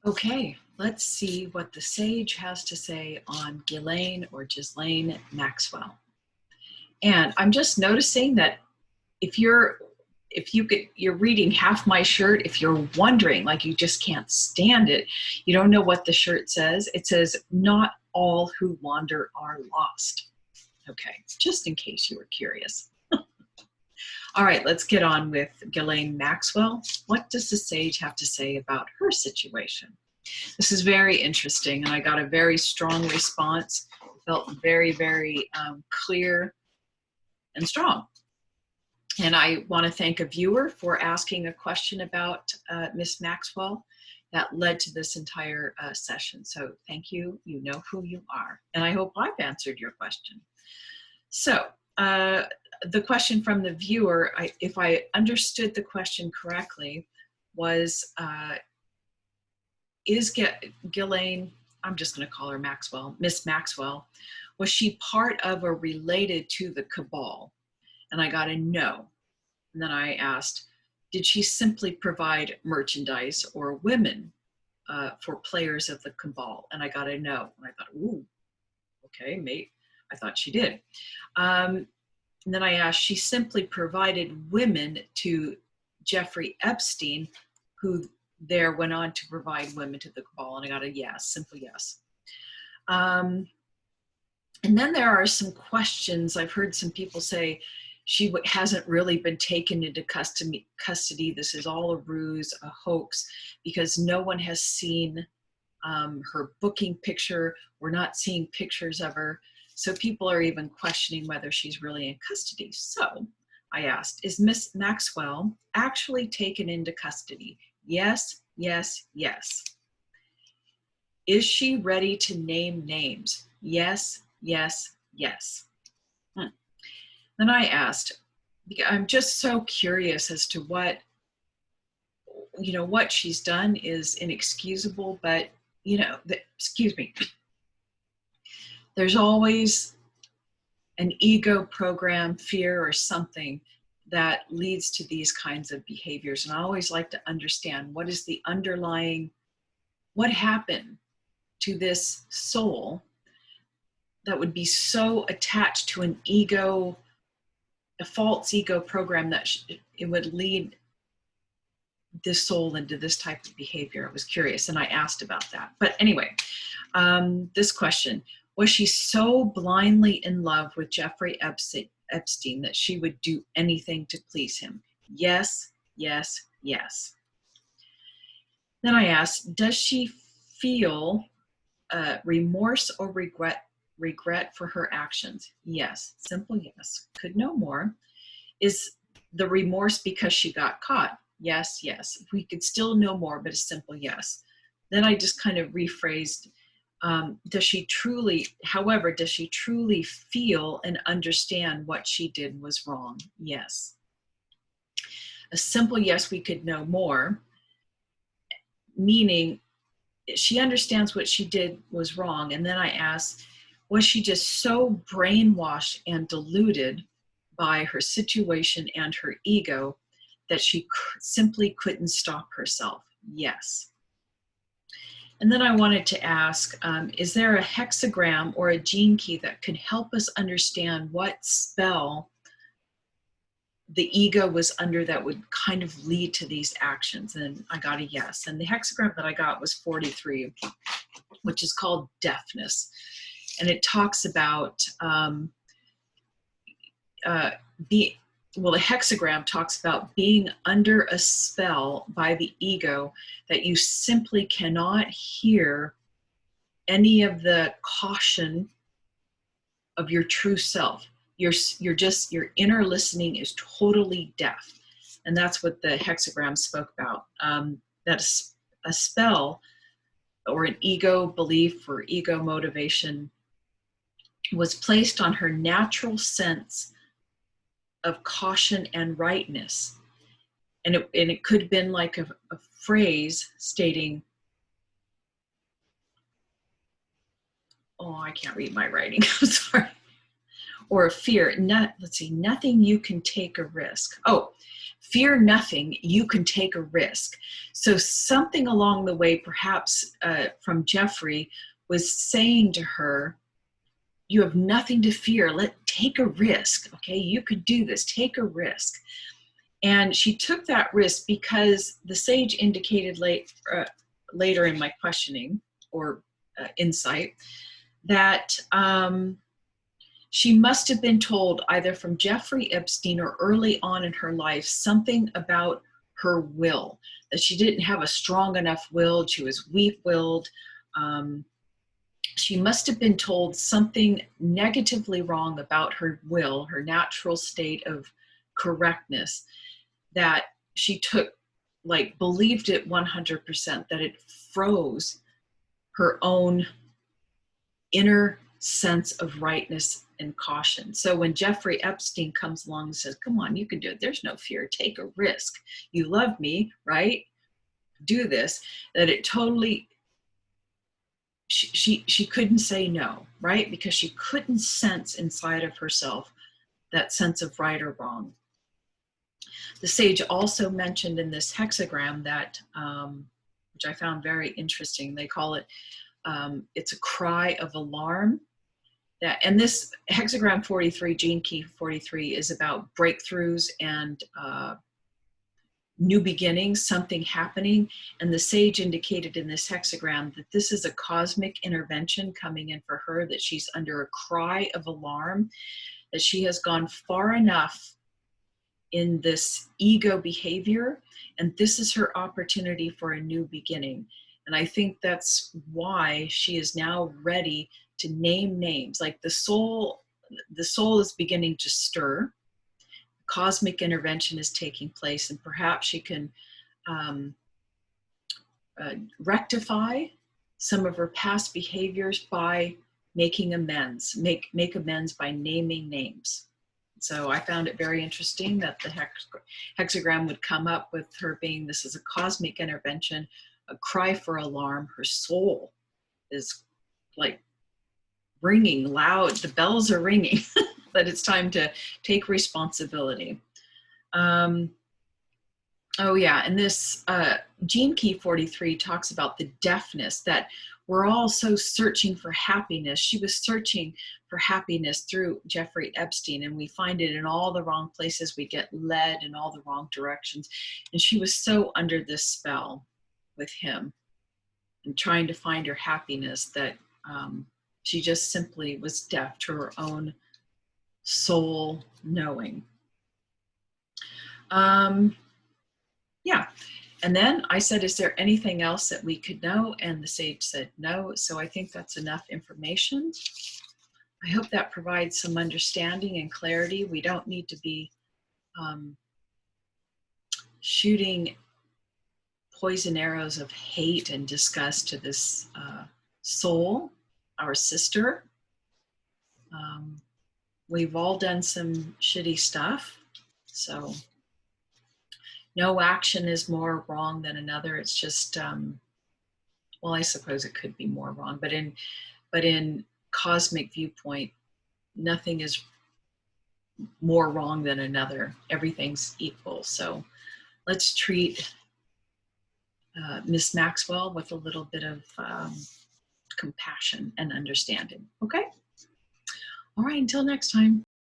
Okay, let's see what the sage has to say on Ghislaine or Ghislaine Maxwell. And I'm just noticing that you're reading half my shirt, if you're wondering, like you just can't stand it, you don't know what the shirt says. It says, "Not all who wander are lost." Okay, just in case you were curious. All right, let's get on with Ghislaine Maxwell. What does the sage have to say about her situation? This is very interesting, and I got a very strong response. It felt very, very clear and strong. And I want to thank a viewer for asking a question about Miss Maxwell that led to this entire session. So thank you. You know who you are. And I hope I've answered your question. So the question from the viewer, if I understood the question correctly, was, is Ghislaine, I'm just going to call her Maxwell, Miss Maxwell, was she part of or related to the cabal? And I got a no. And then I asked, did she simply provide merchandise or women for players of the cabal? And I got a no. And I thought, ooh, okay, mate. I thought she did. And then I asked, she simply provided women to Jeffrey Epstein, who there went on to provide women to the cabal. And I got a yes, simple yes. And then there are some questions. I've heard some people say she hasn't really been taken into custody. This is all a ruse, a hoax, because no one has seen her booking picture. We're not seeing pictures of her. So people are even questioning whether she's really in custody. So I asked, is Miss Maxwell actually taken into custody? Yes, yes, yes. Is she ready to name names? Yes, yes, yes. Then I asked, I'm just so curious as to what she's done is inexcusable, but excuse me, there's always an ego program, fear, or something that leads to these kinds of behaviors. And I always like to understand what is the underlying, what happened to this soul that would be so attached to an ego, a false ego program that it would lead this soul into this type of behavior. I was curious and I asked about that. But anyway, this question, was she so blindly in love with Jeffrey Epstein that she would do anything to please him? Yes, yes, yes. Then I asked, does she feel remorse or regret for her actions? Yes, simple yes. Could know more. Is the remorse because she got caught? Yes, yes. We could still know more, but a simple yes. Then I just kind of rephrased, does she truly feel and understand what she did was wrong? Yes. A simple yes, we could know more, meaning she understands what she did was wrong. And then I asked, was she just so brainwashed and deluded by her situation and her ego that she simply couldn't stop herself? Yes. And then I wanted to ask, is there a hexagram or a gene key that could help us understand what spell the ego was under that would kind of lead to these actions? And I got a yes. And the hexagram that I got was 43, which is called deafness. And it talks about the hexagram talks about being under a spell by the ego that you simply cannot hear any of the caution of your true self. Your inner listening is totally deaf. And that's what the hexagram spoke about. That a spell or an ego belief or ego motivation was placed on her natural sense of caution and rightness. And it could have been like a phrase stating, oh, I can't read my writing, I'm sorry. Or a fear, let's see, nothing you can take a risk. Oh, fear nothing, you can take a risk. So something along the way, perhaps from Jeffrey, was saying to her, you have nothing to fear. Take a risk. Okay, you could do this. Take a risk. And she took that risk because the sage indicated later in my questioning or insight that she must have been told either from Jeffrey Epstein or early on in her life something about her will, that she didn't have a strong enough will. She was weak-willed. She must have been told something negatively wrong about her will, her natural state of correctness, that she took, like, believed it 100%, that it froze her own inner sense of rightness and caution. So when Jeffrey Epstein comes along and says, come on, you can do it. There's no fear. Take a risk. You love me, right? Do this. That it totally, she couldn't say no, right? Because she couldn't sense inside of herself that sense of right or wrong. The sage also mentioned in this hexagram that, which I found very interesting, they call it, it's a cry of alarm. And this hexagram 43, gene key 43, is about breakthroughs and new beginnings, something happening. And the sage indicated in this hexagram that this is a cosmic intervention coming in for her, that she's under a cry of alarm, that she has gone far enough in this ego behavior, and this is her opportunity for a new beginning. And I think that's why she is now ready to name names. Like the soul is beginning to stir. Cosmic intervention is taking place, and perhaps she can rectify some of her past behaviors by making amends, make amends by naming names. So I found it very interesting that the hexagram would come up with her being, this is a cosmic intervention, a cry for alarm. Her soul is like ringing loud. The bells are ringing that it's time to take responsibility. Oh yeah, and this gene key 43 talks about the deafness, that we're all so searching for happiness. She was searching for happiness through Jeffrey Epstein, and we find it in all the wrong places. We get led in all the wrong directions. And she was so under this spell with him and trying to find her happiness that she just simply was deaf to her own soul knowing. Yeah. And then I said, is there anything else that we could know? And the sage said no. So I think that's enough information. I hope that provides some understanding and clarity. We don't need to be shooting poison arrows of hate and disgust to this soul, our sister. We've all done some shitty stuff. So no action is more wrong than another. It's just, well, I suppose it could be more wrong, but in cosmic viewpoint, nothing is more wrong than another. Everything's equal. So let's treat Miss Maxwell with a little bit of compassion and understanding. Okay? All right, until next time.